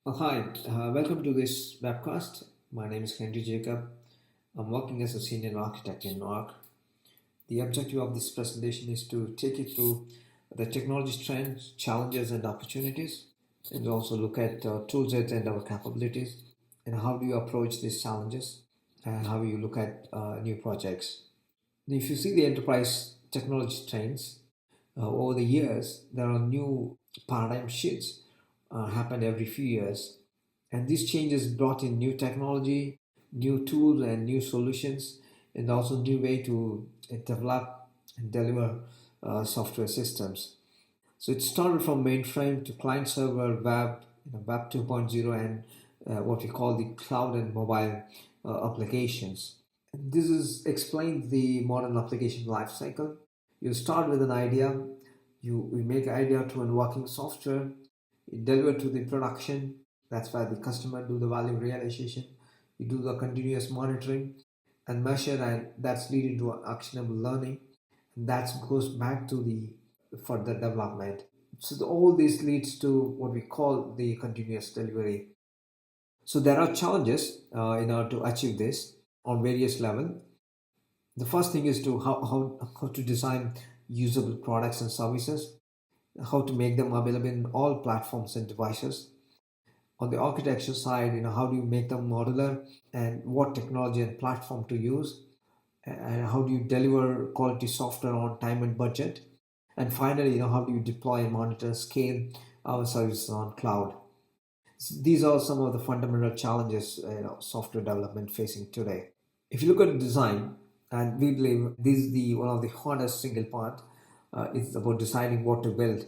Hi, welcome to this webcast. My name is Henry Jacob. I'm working as a senior architect in Arrk. The objective of this presentation is to take you through the technology trends, challenges, and opportunities, and also look at toolsets and our capabilities, and how do you approach these challenges, and how you look at new projects. If you see the enterprise technology trends over the years, there are new paradigm shifts happened every few years, and these changes brought in new technology, new tools, and new solutions, and also new way to develop and deliver software systems. So it started from mainframe to client server, web, web 2.0, and what we call the cloud and mobile applications. This is explains the modern application lifecycle. You start with an idea, you make idea to a working software, you deliver to the production. That's why the customer do the value realization. You do the continuous monitoring and measure, and that's leading to actionable learning. And that goes back to the further development. So all this leads to what we call the continuous delivery. So there are challenges in order to achieve this on various levels. The first thing is to how to design usable products and services, how to make them available in all platforms and devices. On the architecture side, how do you make them modular, and what technology and platform to use, and how do you deliver quality software on time and budget, and finally, how do you deploy and monitor scale our services on cloud. These are some of the fundamental challenges software development facing today. If you look at design, and we believe this is the one of the hardest single part, it's about deciding what to build.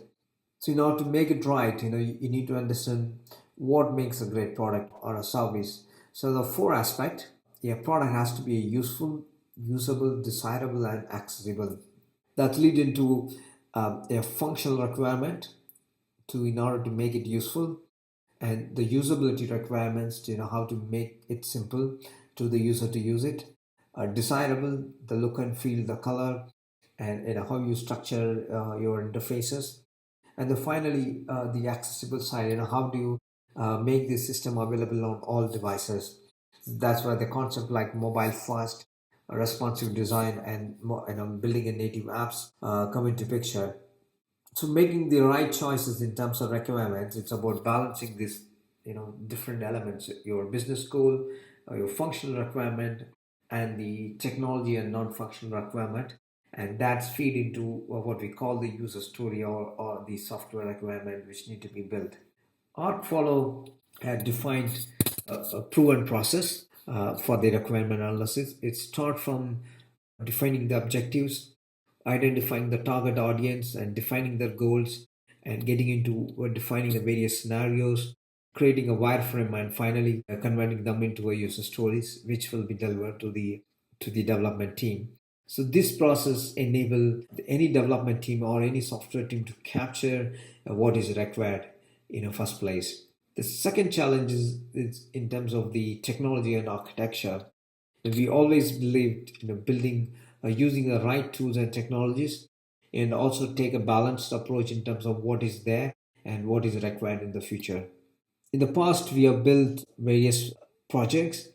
So in order to make it right, you need to understand what makes a great product or a service. So the four aspect, a product has to be useful, usable, desirable, and accessible. That lead into a functional requirement to in order to make it useful, and the usability requirements to how to make it simple to the user to use it. Desirable, the look and feel, the color, and how you structure your interfaces. And then finally, the accessible side, how do you make this system available on all devices. That's where the concept like mobile first, responsive design, and building a native apps come into picture. So making the right choices in terms of requirements, it's about balancing these different elements, your business goal, your functional requirement, and the technology and non-functional requirement, and that's feed into what we call the user story, or the software requirement which need to be built. Arc follow a defined a proven process for the requirement analysis. It starts from defining the objectives, identifying the target audience, and defining their goals, and getting into defining the various scenarios, creating a wireframe, and finally converting them into a user stories, which will be delivered to the development team. So this process enable any development team or any software team to capture what is required in the first place. The second challenge is in terms of the technology and architecture. We always believed building using the right tools and technologies, and also take a balanced approach in terms of what is there and what is required in the future. In the past, we have built various projects,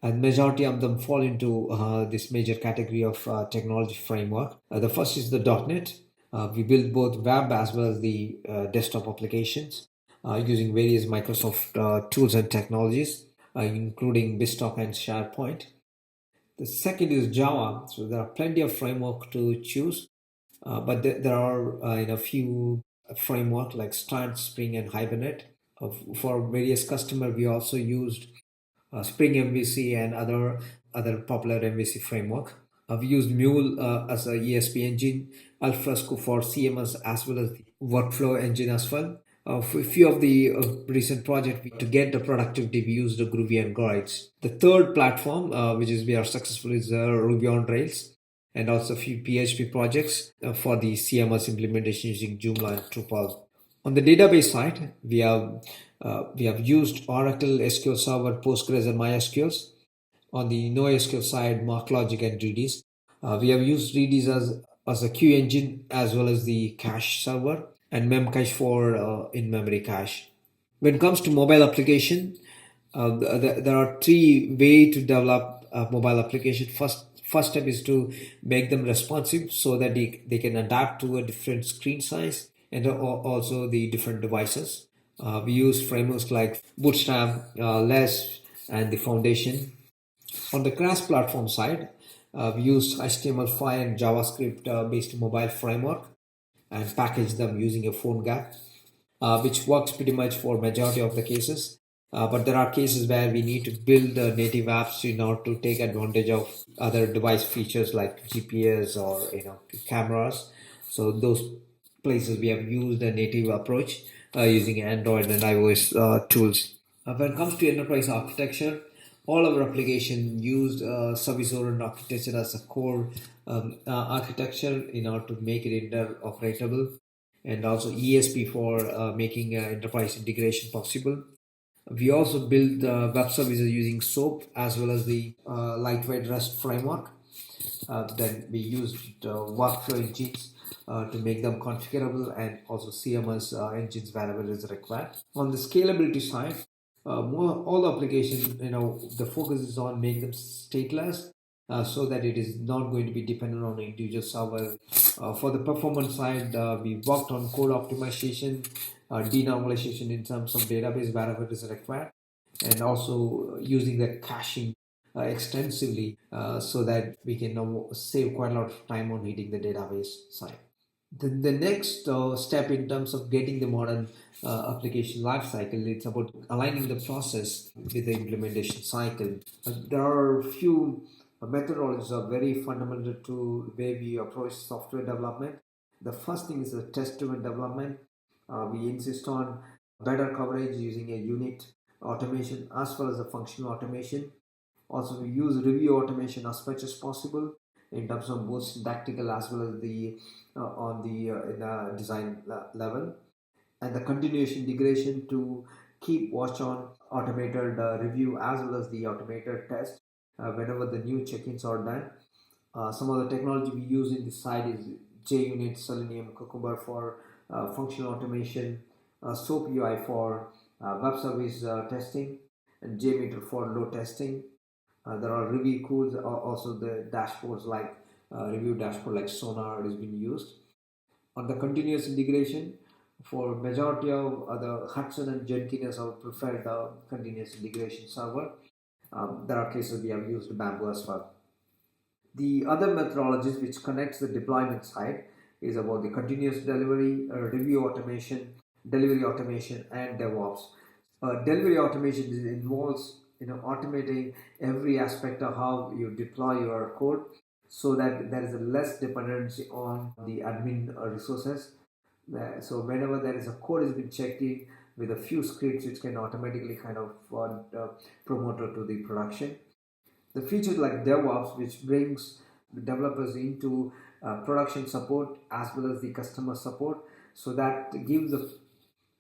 and majority of them fall into this major category of technology framework. The first is the .NET. We build both web as well as the desktop applications using various Microsoft tools and technologies, including BizTalk and SharePoint. The second is Java. So there are plenty of framework to choose, but there are in a few framework like Start, Spring, and Hibernate. For various customer, we also used Spring MVC and other popular MVC framework. We used Mule as a ESP engine, Alfresco for CMS, as well as the workflow engine as well. For a few of the recent projects to get the productivity, we used the Groovy and Guides. The third platform, which is we are successful, is Ruby on Rails, and also a few PHP projects for the CMS implementation using Joomla and Drupal. On the database side, we have used Oracle, SQL Server, Postgres, and MySQL. On the NoSQL side, MarkLogic and Redis. We have used Redis as a queue engine as well as the cache server, and Memcache for in-memory cache. When it comes to mobile application, there are three ways to develop a mobile application. First step is to make them responsive so that they can adapt to a different screen size and also the different devices. We use frameworks like Bootstrap, Less, and the Foundation. On the cross-platform side, we use HTML5 and JavaScript based mobile framework and package them using a phone gap, which works pretty much for majority of the cases. But there are cases where we need to build native apps in order to take advantage of other device features like GPS or cameras. So those places we have used a native approach using Android and iOS tools. When it comes to enterprise architecture, all our application used service-oriented architecture as a core architecture in order to make it interoperable, and also ESP for making enterprise integration possible. We also built web services using SOAP as well as the lightweight REST framework. Then we used workflow engines to make them configurable and also CMS engines wherever it is required. On the scalability side, all the applications, the focus is on making them stateless so that it is not going to be dependent on an individual server. For the performance side, we worked on code optimization, denormalization in terms of database wherever it is required, and also using the caching extensively so that we can now save quite a lot of time on hitting the database side. The next step in terms of getting the modern application lifecycle, it's about aligning the process with the implementation cycle. There are a few methodologies are very fundamental to the way we approach software development. The first thing is the test-driven development. We insist on better coverage using a unit automation as well as a functional automation. Also, we use review automation as much as possible in terms of both syntactical as well as the on the in the design level, and the continuous integration to keep watch on automated review as well as the automated test whenever the new check-ins are done. Some of the technology we use in this side is JUnit, Selenium, Cucumber for functional automation, SOAP UI for web service testing, and JMeter for load testing. There are review tools, also the dashboards like review dashboard like Sonar is being used. On the continuous integration, for majority of the Hudson and Jenkins are preferred continuous integration server. There are cases we have used Bamboo as well. The other methodologies which connects the deployment side is about the continuous delivery, review automation, delivery automation, and DevOps. Delivery automation involves automating every aspect of how you deploy your code so that there is a less dependency on the admin resources. So whenever there is a code has been checked in with a few scripts, it can automatically kind of promote to the production. The features like DevOps, which brings the developers into production support as well as the customer support, so that gives the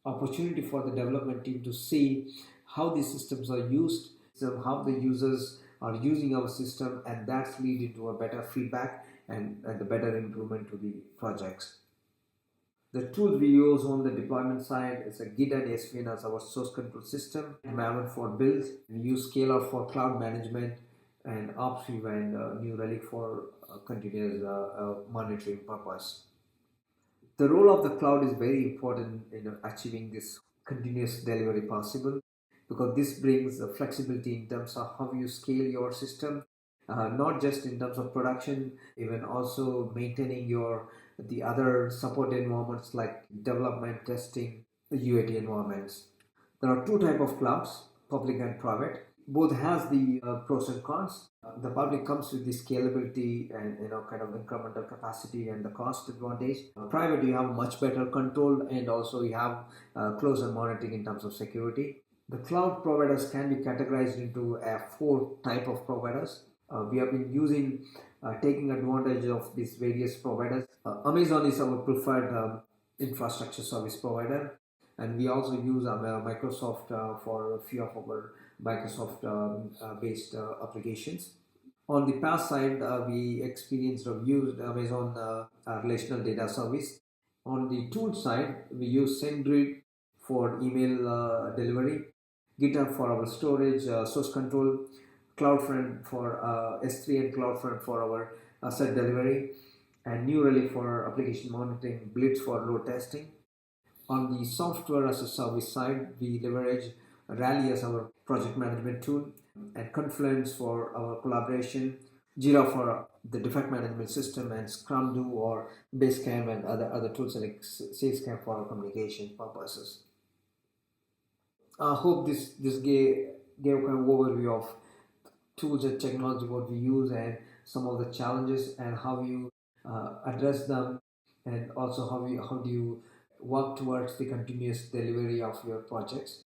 opportunity for the development team to see how these systems are used, so how the users are using our system, and that's leading to a better feedback and the better improvement to the projects. The tools we use on the deployment side is a Git and SVN as our source control system, Maven for builds. We use Scalar for cloud management, and Opsview and New Relic for continuous monitoring purpose. The role of the cloud is very important in achieving this continuous delivery possible, because this brings flexibility in terms of how you scale your system, not just in terms of production, even also maintaining the other support environments like development, testing, UAT environments. There are two type of clouds, public and private. Both has the pros and cons. The public comes with the scalability and kind of incremental capacity and the cost advantage. Private, you have much better control and also you have closer monitoring in terms of security. The cloud providers can be categorized into four type of providers. We have been using taking advantage of these various providers. Amazon is our preferred infrastructure service provider, and we also use Microsoft for a few of our Microsoft based applications. On the PaaS side, we experienced or used Amazon relational data service. On the tool side, we use SendGrid for email delivery, GitHub for our storage, source control, CloudFront for S3 and CloudFront for our asset delivery, and New Relic for application monitoring, Blitz for load testing. On the software as a service side, we leverage Rally as our project management tool, and Confluence for our collaboration, Jira for the defect management system, and Scrum Do or Basecamp and other tools like Salescamp for our communication purposes. I hope this gave kind of overview of tools and technology what we use and some of the challenges and how you address them, and also how do you work towards the continuous delivery of your projects.